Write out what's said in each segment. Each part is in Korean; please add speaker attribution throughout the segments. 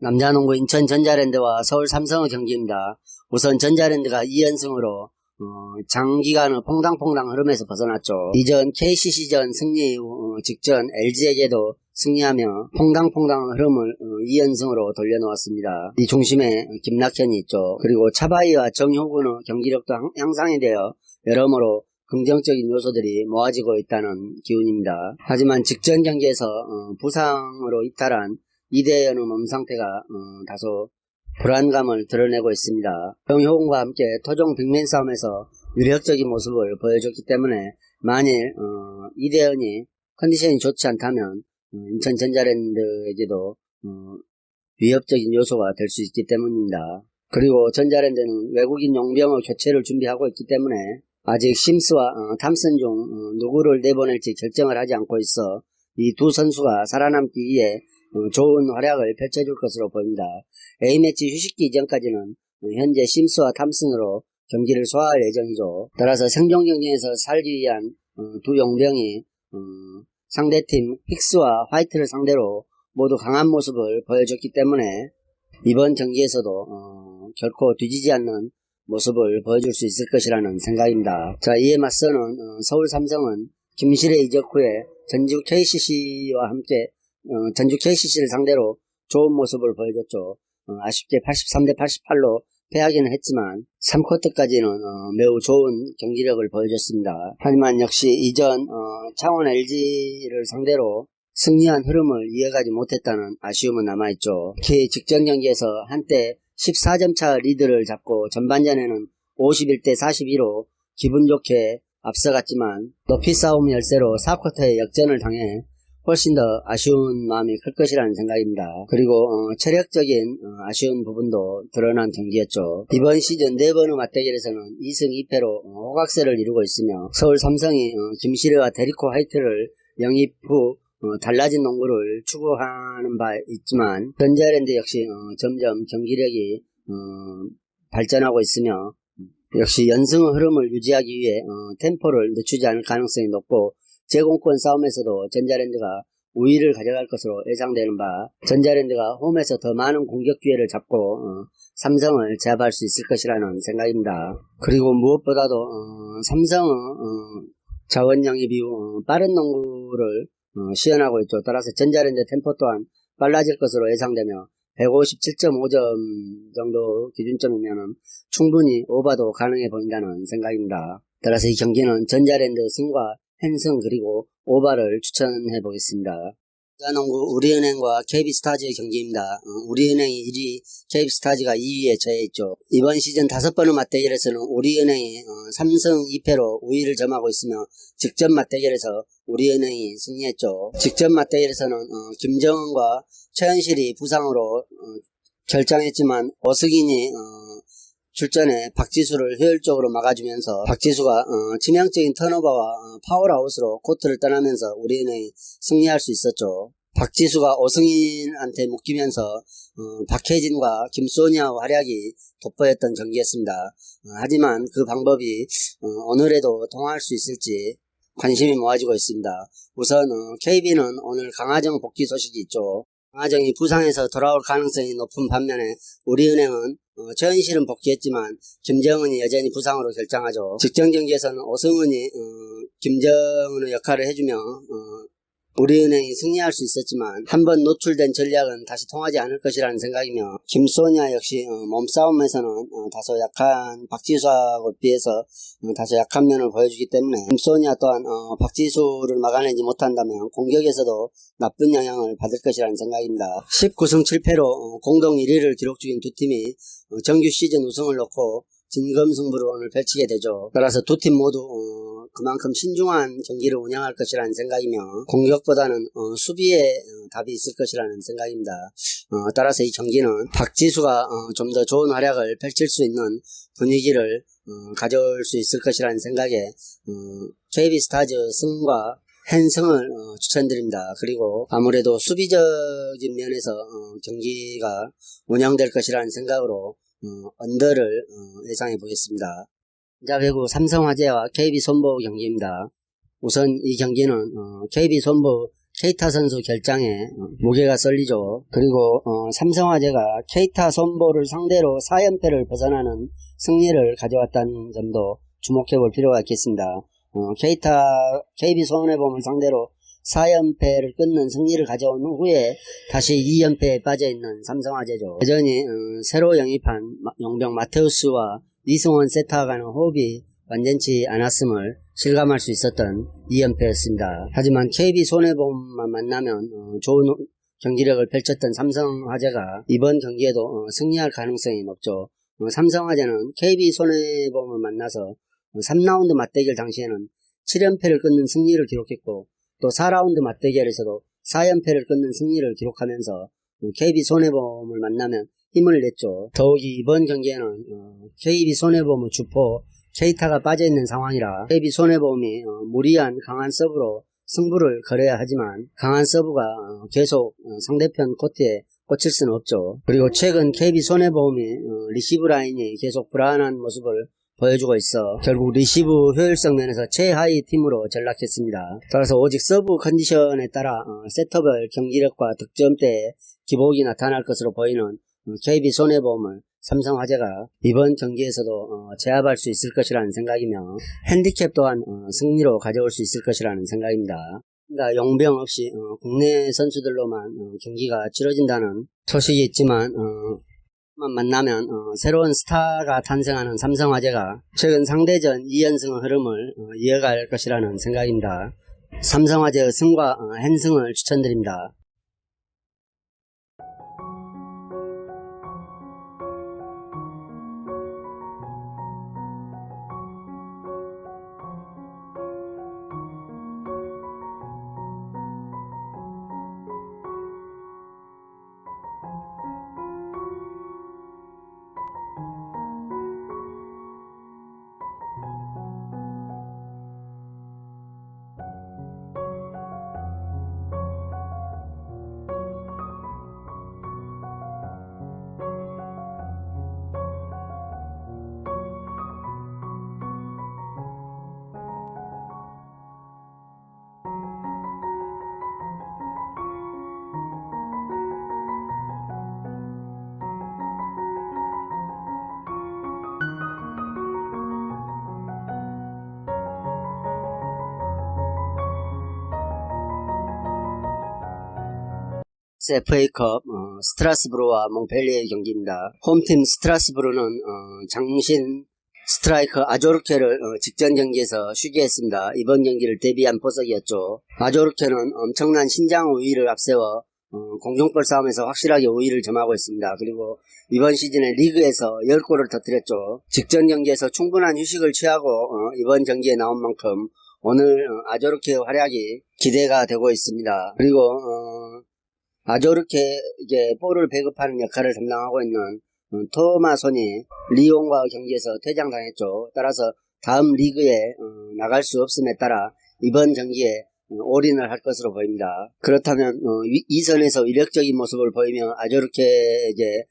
Speaker 1: 남자농구 인천 전자랜드와 서울 삼성의 경기입니다. 우선 전자랜드가 2연승으로 장기간의 퐁당퐁당 흐름에서 벗어났죠. 이전 KCC전 승리 직전 LG에게도 승리하며 퐁당퐁당 흐름을 2연승으로 돌려놓았습니다. 이 중심에 김낙현이 있죠. 그리고 차바이와 정효군의 경기력도 향상이 되어 여러모로 긍정적인 요소들이 모아지고 있다는 기운입니다. 하지만 직전 경기에서 부상으로 이탈한 이대현의 몸 상태가 다소 불안감을 드러내고 있습니다. 정효군과 함께 토종 빅맨 싸움에서 위력적인 모습을 보여줬기 때문에 만일 이대현이 컨디션이 좋지 않다면 인천 전자랜드에게도 위협적인 요소가 될 수 있기 때문입니다. 그리고 전자랜드는 외국인 용병의 교체를 준비하고 있기 때문에 아직 심스와 탐슨 중 누구를 내보낼지 결정을 하지 않고 있어 이 두 선수가 살아남기 위해 좋은 활약을 펼쳐줄 것으로 보입니다. A매치 휴식기 이전까지는 현재 심스와 탐슨으로 경기를 소화할 예정이죠. 따라서 생존 경쟁에서 살기 위한 두 용병이 상대팀 힉스와 화이트를 상대로 모두 강한 모습을 보여줬기 때문에 이번 경기에서도 결코 뒤지지 않는 모습을 보여줄 수 있을 것이라는 생각입니다. 자, 이에 맞서는 서울 삼성은 김실의 이적 후에 전주 KCC와 함께 전주 KCC를 상대로 좋은 모습을 보여줬죠. 아쉽게 83대 88로 패하기는 했지만 3쿼터까지는 매우 좋은 경기력을 보여줬습니다. 하지만 역시 이전 창원 LG를 상대로 승리한 흐름을 이어가지 못했다는 아쉬움은 남아있죠. 특히 직전 경기에서 한때 14점 차 리드를 잡고 전반전에는 51대 42로 기분 좋게 앞서갔지만 높이 싸움 열세로 4쿼터에 역전을 당해 훨씬 더 아쉬운 마음이 클 것이라는 생각입니다. 그리고 체력적인 아쉬운 부분도 드러난 경기였죠. 이번 시즌 4번의 맞대결에서는 2승 2패로 호각세를 이루고 있으며 서울 삼성이 김시래와 데리코 화이트를 영입 후 달라진 농구를 추구하는 바 있지만 전자랜드 역시 점점 경기력이 발전하고 있으며 역시 연승의 흐름을 유지하기 위해 템포를 늦추지 않을 가능성이 높고 제공권 싸움에서도 전자랜드가 우위를 가져갈 것으로 예상되는 바 전자랜드가 홈에서 더 많은 공격 기회를 잡고 삼성을 제압할 수 있을 것이라는 생각입니다. 그리고 무엇보다도 삼성의 자원 영입 이후 빠른 농구를 시연하고 있죠. 따라서 전자랜드 템포 또한 빨라질 것으로 예상되며 157.5점 정도 기준점이면 충분히 오버도 가능해 보인다는 생각입니다. 따라서 이 경기는 전자랜드 승과 펜승 그리고 오바를 추천해 보겠습니다. 자농구 우리은행과 KB스타즈의 경기입니다. 우리은행이 1위, KB스타즈가 2위에 처해있죠. 이번 시즌 5번의 맞대결에서는 우리은행이 3승 2패로 우위를 점하고 있으며 직전 맞대결에서 우리은행이 승리했죠. 직전 맞대결에서는 김정은과 최현실이 부상으로 결장했지만 오승인이 출전에 박지수를 효율적으로 막아주면서 박지수가 치명적인 턴오버와 파울아웃으로 코트를 떠나면서 우리은행이 승리할 수 있었죠. 박지수가 오승인한테 묶이면서 박혜진과 김소니아의 활약이 돋보였던 경기였습니다. 하지만 그 방법이 오늘에도 통할 수 있을지 관심이 모아지고 있습니다. 우선 KB는 오늘 강하정 복귀 소식이 있죠. 강하정이 부상에서 돌아올 가능성이 높은 반면에 우리은행은 최현실은 복귀했지만 김정은이 여전히 부상으로 결장하죠. 직전 경기에서는 오승은이 김정은의 역할을 해주며 우리은행이 승리할 수 있었지만 한번 노출된 전략은 다시 통하지 않을 것이라는 생각이며 김소니아 역시 몸싸움에서는 다소 약한 박지수하고 비해서 다소 약한 면을 보여주기 때문에 김소니아 또한 박지수를 막아내지 못한다면 공격에서도 나쁜 영향을 받을 것이라는 생각입니다. 19승 7패로 공동 1위를 기록 중인 두 팀이 정규 시즌 우승을 놓고 진검승부를 오늘 펼치게 되죠. 따라서 두 팀 모두 그만큼 신중한 경기를 운영할 것이라는 생각이며 공격보다는 수비에 답이 있을 것이라는 생각입니다. 따라서 이 경기는 박지수가 좀 더 좋은 활약을 펼칠 수 있는 분위기를 가져올 수 있을 것이라는 생각에 KB스타즈 승과 헨승을 추천드립니다. 그리고 아무래도 수비적인 면에서 경기가 운영될 것이라는 생각으로 언더를 예상해 보겠습니다. 자, 그리고 삼성화재와 KB손보 경기입니다. 우선 이 경기는 KB손보 케이타 선수 결장에 무게가 쏠리죠. 그리고 삼성화재가 케이타 손보를 상대로 4연패를 벗어나는 승리를 가져왔다는 점도 주목해볼 필요가 있겠습니다. KB손해보험을 상대로 4연패를 끊는 승리를 가져온 후에 다시 2연패에 빠져있는 삼성화재죠. 여전히 새로 영입한 용병 마테우스와 이승원 세타와 간의 호흡이 완전치 않았음을 실감할 수 있었던 2연패였습니다. 하지만 KB손해보험만 만나면 좋은 경기력을 펼쳤던 삼성화재가 이번 경기에도 승리할 가능성이 높죠. 삼성화재는 KB손해보험을 만나서 3라운드 맞대결 당시에는 7연패를 끊는 승리를 기록했고 또 4라운드 맞대결에서도 4연패를 끊는 승리를 기록하면서 KB손해보험을 만나면 힘을 냈죠. 더욱이 이번 경기에는 KB손해보험의 주포 케이타가 빠져있는 상황이라 KB손해보험이 무리한 강한 서브로 승부를 걸어야 하지만 강한 서브가 계속 상대편 코트에 꽂힐 수는 없죠. 그리고 최근 KB손해보험이 리시브 라인이 계속 불안한 모습을 보여주고 있어 결국 리시브 효율성 면에서 최하위 팀으로 전락했습니다. 따라서 오직 서브 컨디션에 따라 세터별 경기력과 득점대에 기복이 나타날 것으로 보이는 KB손해보험을 삼성화재가 이번 경기에서도 제압할 수 있을 것이라는 생각이며 핸디캡 또한 승리로 가져올 수 있을 것이라는 생각입니다. 그러니까 용병 없이 국내 선수들로만 경기가 치러진다는 소식이 있지만 만나면 새로운 스타가 탄생하는 삼성화재가 최근 상대전 2연승의 흐름을 이어갈 것이라는 생각입니다. 삼성화재의 승과 핸승을 추천드립니다. FA컵 스트라스부르와 몽펠리에의 경기입니다. 홈팀 스트라스부르는 장신 스트라이커 아조르케를 직전 경기에서 쉬게 했습니다. 이번 경기를 대비한 포석이었죠. 아조르케는 엄청난 신장 우위를 앞세워 공중볼 싸움에서 확실하게 우위를 점하고 있습니다. 그리고 이번 시즌에 리그에서 10골을 터뜨렸죠. 직전 경기에서 충분한 휴식을 취하고 이번 경기에 나온 만큼 오늘 아조르케의 활약이 기대가 되고 있습니다. 그리고 아조르케에게 볼을 배급하는 역할을 담당하고 있는 토마손이 리옹과 경기에서 퇴장당했죠. 따라서 다음 리그에 나갈 수 없음에 따라 이번 경기에 올인을 할 것으로 보입니다. 그렇다면 이 선에서 위력적인 모습을 보이며 아조르케에게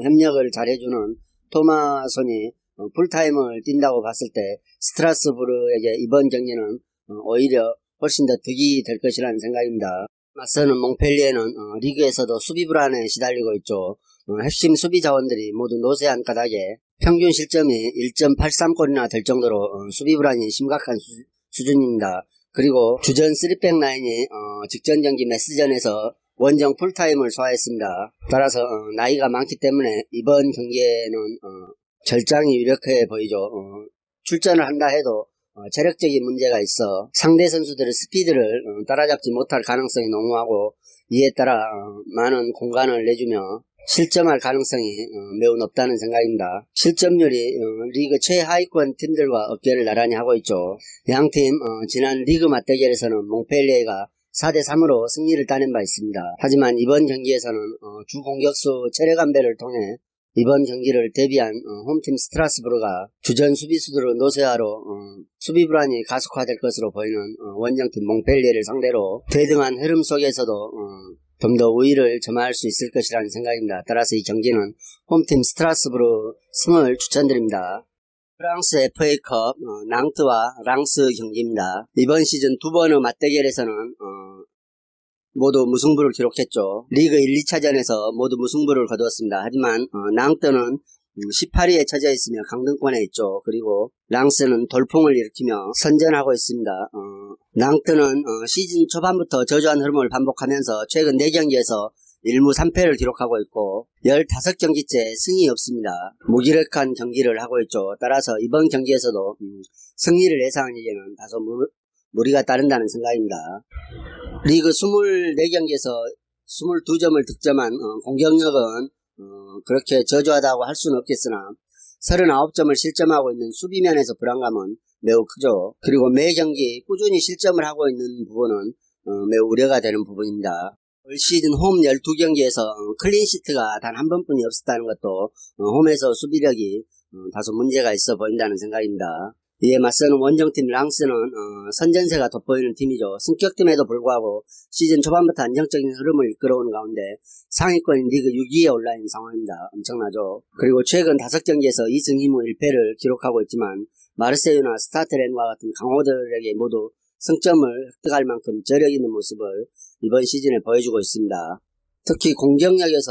Speaker 1: 협력을 잘해주는 토마손이 풀타임을 뛴다고 봤을 때 스트라스부르에게 이번 경기는 오히려 훨씬 더 득이 될 것이라는 생각입니다. 맞서는 몽펠리에는 리그에서도 수비 불안에 시달리고 있죠. 핵심 수비 자원들이 모두 노쇠한 까닭에 평균 실점이 1.83골이나 될 정도로 수비 불안이 심각한 수준입니다. 그리고 주전 3백 라인이 직전 경기 메스전에서 원정 풀타임을 소화했습니다. 따라서 나이가 많기 때문에 이번 경기에는 절장이 유력해 보이죠. 출전을 한다 해도 체력적인 문제가 있어 상대 선수들의 스피드를 따라잡지 못할 가능성이 농후하고 이에 따라 많은 공간을 내주며 실점할 가능성이 매우 높다는 생각입니다. 실점률이 리그 최하위권 팀들과 어깨를 나란히 하고 있죠. 양팀 지난 리그 맞대결에서는 몽펠리에가 4대3으로 승리를 따낸 바 있습니다. 하지만 이번 경기에서는 주 공격수 체력 안배를 통해 이번 경기를 대비한 홈팀 스트라스부르가 주전 수비수들의 노쇠화로 수비 불안이 가속화될 것으로 보이는 원정팀 몽펠리에를 상대로 대등한 흐름 속에서도 좀 더 우위를 점할 수 있을 것이라는 생각입니다. 따라서 이 경기는 홈팀 스트라스부르 승을 추천드립니다. 프랑스 FA컵 낭트와 랑스 경기입니다. 이번 시즌 두 번의 맞대결에서는 모두 무승부를 기록했죠. 리그 1, 2차전에서 모두 무승부를 거두었습니다. 하지만 낭떠는 18위에 처져 있으며 강등권에 있죠. 그리고 랑스는 돌풍을 일으키며 선전하고 있습니다. 낭떠는 시즌 초반부터 저조한 흐름을 반복하면서 최근 4경기에서 1무 3패를 기록하고 있고 15경기째 승이 없습니다. 무기력한 경기를 하고 있죠. 따라서 이번 경기에서도 승리를 예상하기에는 다소 무리가 따른다는 생각입니다. 리그 24경기에서 22점을 득점한 공격력은 그렇게 저조하다고 할 수는 없겠으나 39점을 실점하고 있는 수비면에서 불안감은 매우 크죠. 그리고 매 경기 꾸준히 실점을 하고 있는 부분은 매우 우려가 되는 부분입니다. 올 시즌 홈 12경기에서 클린시트가 단 한 번뿐이 없었다는 것도 홈에서 수비력이 다소 문제가 있어 보인다는 생각입니다. 이에 맞서는 원정팀 랑스는 선전세가 돋보이는 팀이죠. 승격팀에도 불구하고 시즌 초반부터 안정적인 흐름을 이끌어오는 가운데 상위권인 리그 6위에 올라있는 상황입니다. 엄청나죠. 그리고 최근 5경기에서 2승 2무 1패를 기록하고 있지만 마르세유나 스타트렌과 같은 강호들에게 모두 승점을 획득할 만큼 저력 있는 모습을 이번 시즌에 보여주고 있습니다. 특히 공격력에서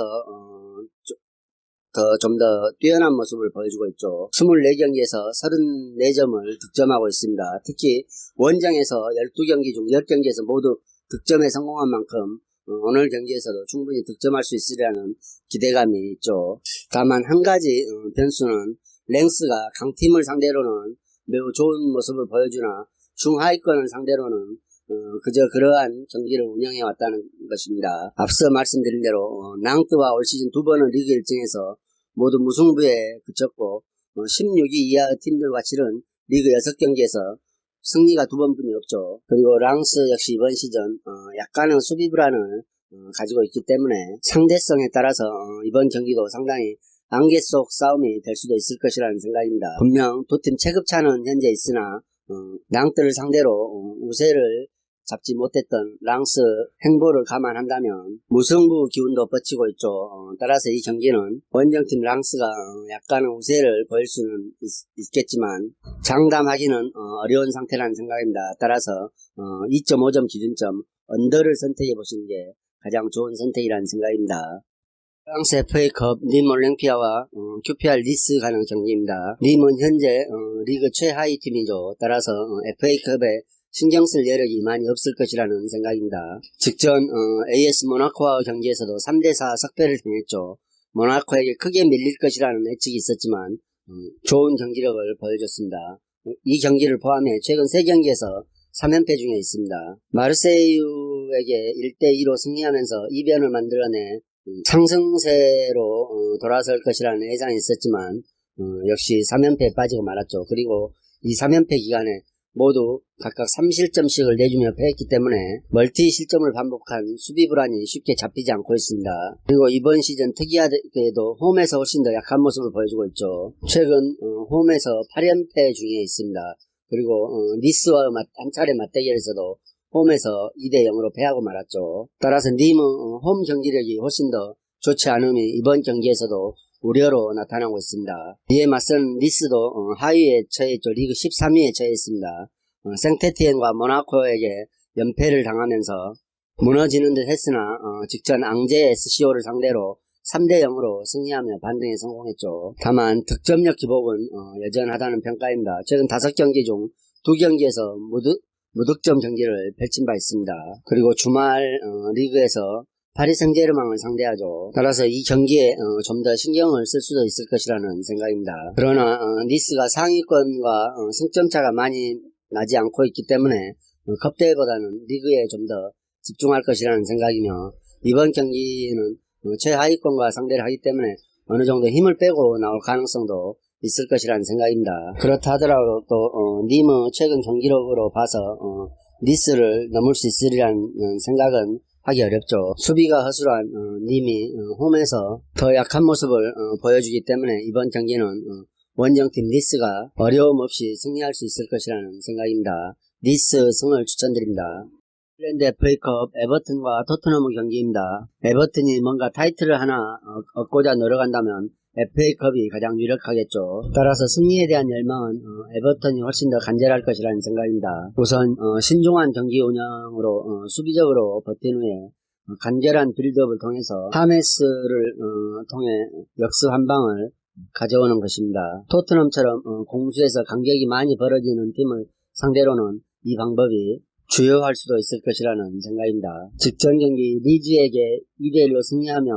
Speaker 1: 좀 더 뛰어난 모습을 보여주고 있죠. 24경기에서 34점을 득점하고 있습니다. 특히 원정에서 12경기 중 10경기에서 모두 득점에 성공한 만큼 오늘 경기에서도 충분히 득점할 수 있으리라는 기대감이 있죠. 다만 한 가지 변수는 랭스가 강팀을 상대로는 매우 좋은 모습을 보여주나 중하위권을 상대로는 그저 그러한 경기를 운영해 왔다는 것입니다. 앞서 말씀드린 대로 낭뜨와 올 시즌 2번은 리그 일정에서 모두 무승부에 그쳤고 16위 이하 팀들과 치른 리그 6경기에서 승리가 2번뿐이 없죠. 그리고 랑스 역시 이번 시즌 약간의 수비 불안을 가지고 있기 때문에 상대성에 따라서 이번 경기도 상당히 안개 속 싸움이 될 수도 있을 것이라는 생각입니다. 분명 두 팀 체급차는 현재 있으나 랑뜨를 상대로 우세를 잡지 못했던 랑스 행보를 감안한다면 무승부 기운도 뻗치고 있죠. 따라서 이 경기는 원정팀 랑스가 약간의 우세를 보일 수는 있겠지만 장담하기는 어려운 상태라는 생각입니다. 따라서 2.5점 기준점 언더를 선택해 보시는 게 가장 좋은 선택이라는 생각입니다. 프랑스 FA컵 님 올랭피아와 QPR 니스 가는 경기입니다. 님은 현재 리그 최하위 팀이죠. 따라서 FA컵에 신경 쓸 여력이 많이 없을 것이라는 생각입니다. 직전 AS 모나코와 경기에서도 3대4 석패를 당했죠. 모나코에게 크게 밀릴 것이라는 예측이 있었지만 좋은 경기력을 보여줬습니다. 이 경기를 포함해 최근 3경기에서 3연패 중에 있습니다. 마르세유에게 1대2로 승리하면서 이변을 만들어내 상승세로 돌아설 것이라는 예상이 있었지만 역시 3연패에 빠지고 말았죠. 그리고 이 3연패 기간에 모두 각각 3실점씩을 내주며 패했기 때문에 멀티 실점을 반복한 수비 불안이 쉽게 잡히지 않고 있습니다. 그리고 이번 시즌 특이하게도 홈에서 훨씬 더 약한 모습을 보여주고 있죠. 최근 홈에서 8연패 중에 있습니다. 그리고 니스와 한 차례 맞대결에서도 홈에서 2대0으로 패하고 말았죠. 따라서 님은 홈 경기력이 훨씬 더 좋지 않음이 이번 경기에서도 우려로 나타나고 있습니다. 이에 맞선 니스도 하위에 처해있죠. 리그 13위에 처해있습니다. 생테티엔과 모나코에게 연패를 당하면서 무너지는 듯 했으나 직전 앙제 SCO를 상대로 3대0으로 승리하며 반등에 성공했죠. 다만 득점력 기복은 여전하다는 평가입니다. 최근 5경기 중 2경기에서 무득점 경기를 펼친 바 있습니다. 그리고 주말 리그에서 파리 생제르맹을 상대하죠. 따라서 이 경기에 좀 더 신경을 쓸 수도 있을 것이라는 생각입니다. 그러나 니스가 상위권과 승점차가 많이 나지 않고 있기 때문에 컵대회보다는 리그에 좀 더 집중할 것이라는 생각이며 이번 경기는 최하위권과 상대를 하기 때문에 어느 정도 힘을 빼고 나올 가능성도 있을 것이라는 생각입니다. 그렇다 하더라도 또 님의 최근 경기력으로 봐서 니스를 넘을 수 있으리라는 생각은 하기 어렵죠. 수비가 허술한 님이 홈에서 더 약한 모습을 보여주기 때문에 이번 경기는 원정팀 니스가 어려움 없이 승리할 수 있을 것이라는 생각입니다. 니스 승을 추천드립니다. 잉글랜드 FA컵 에버튼과 토트넘의 경기입니다. 에버튼이 뭔가 타이틀을 하나 얻고자 노력한다면 FA컵이 가장 유력하겠죠. 따라서 승리에 대한 열망은 에버턴이 훨씬 더 간절할 것이라는 생각입니다. 우선 신중한 경기 운영으로 수비적으로 버틴 후에 간결한 빌드업을 통해서 하메스를 통해 역습 한 방을 가져오는 것입니다. 토트넘처럼 공수에서 간격이 많이 벌어지는 팀을 상대로는 이 방법이 주요할 수도 있을 것이라는 생각입니다. 직전 경기 리즈에게 2대1로 승리하며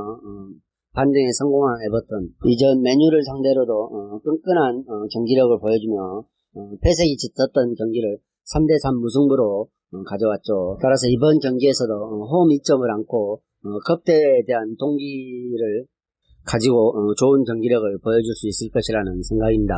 Speaker 1: 반등에 성공한 에버턴, 이전 메뉴를 상대로도 끈끈한 경기력을 보여주며 패색이 짙었던 경기를 3대3 무승부로 가져왔죠. 따라서 이번 경기에서도 홈 2점을 안고 컵대에 대한 동기를 가지고 좋은 경기력을 보여줄 수 있을 것이라는 생각입니다.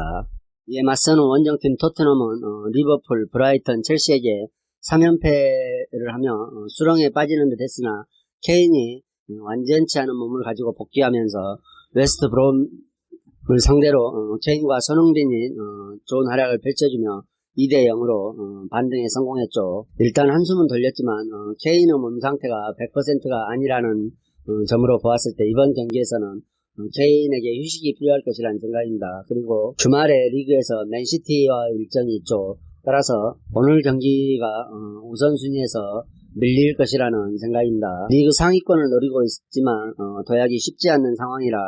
Speaker 1: 이에 맞서는 원정팀 토트넘은 리버풀, 브라이턴, 첼시에게 3연패를 하며 수렁에 빠지는 듯 했으나 케인이 완전치 않은 몸을 가지고 복귀하면서 웨스트 브롬을 상대로 케인과 손흥민이 좋은 활약을 펼쳐주며 2대0으로 반등에 성공했죠. 일단 한숨은 돌렸지만 케인의 몸 상태가 100%가 아니라는 점으로 보았을 때 이번 경기에서는 케인에게 휴식이 필요할 것이라는 생각입니다. 그리고 주말에 리그에서 맨시티와 일정이 있죠. 따라서 오늘 경기가 우선순위에서 밀릴 것이라는 생각입니다. 리그 상위권을 노리고 있지만 도약이 쉽지 않는 상황이라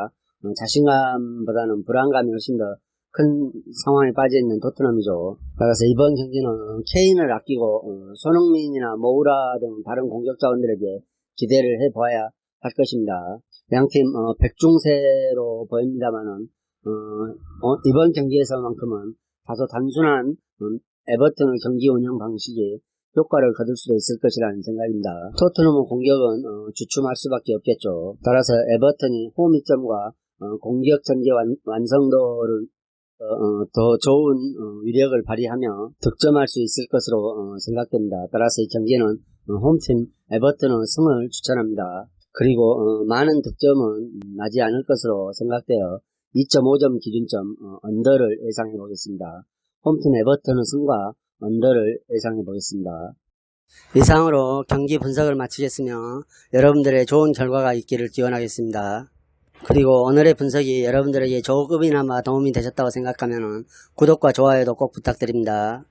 Speaker 1: 자신감보다는 불안감이 훨씬 더 큰 상황에 빠져있는 토트넘이죠. 따라서 이번 경기는 케인을 아끼고 손흥민이나 모우라 등 다른 공격 자원들에게 기대를 해봐야 할 것입니다. 양팀 백중세로 보입니다만은 이번 경기에서만큼은 다소 단순한 에버튼의 경기 운영 방식이 효과를 거둘 수도 있을 것이라는 생각입니다. 토트넘의 공격은 주춤할 수밖에 없겠죠. 따라서 에버튼이 홈 2점과 공격 전개 완성도를 더 좋은 위력을 발휘하며 득점할 수 있을 것으로 생각됩니다. 따라서 이 경기는 홈팀 에버튼의 승을 추천합니다. 그리고 많은 득점은 나지 않을 것으로 생각되어 2.5점 기준점 언더를 예상해 보겠습니다. 홈팀 에버튼의 승과 언더를 예상해 보겠습니다. 이상으로 경기 분석을 마치겠으며 여러분들의 좋은 결과가 있기를 기원하겠습니다. 그리고 오늘의 분석이 여러분들에게 조금이나마 도움이 되셨다고 생각하면 구독과 좋아요도 꼭 부탁드립니다.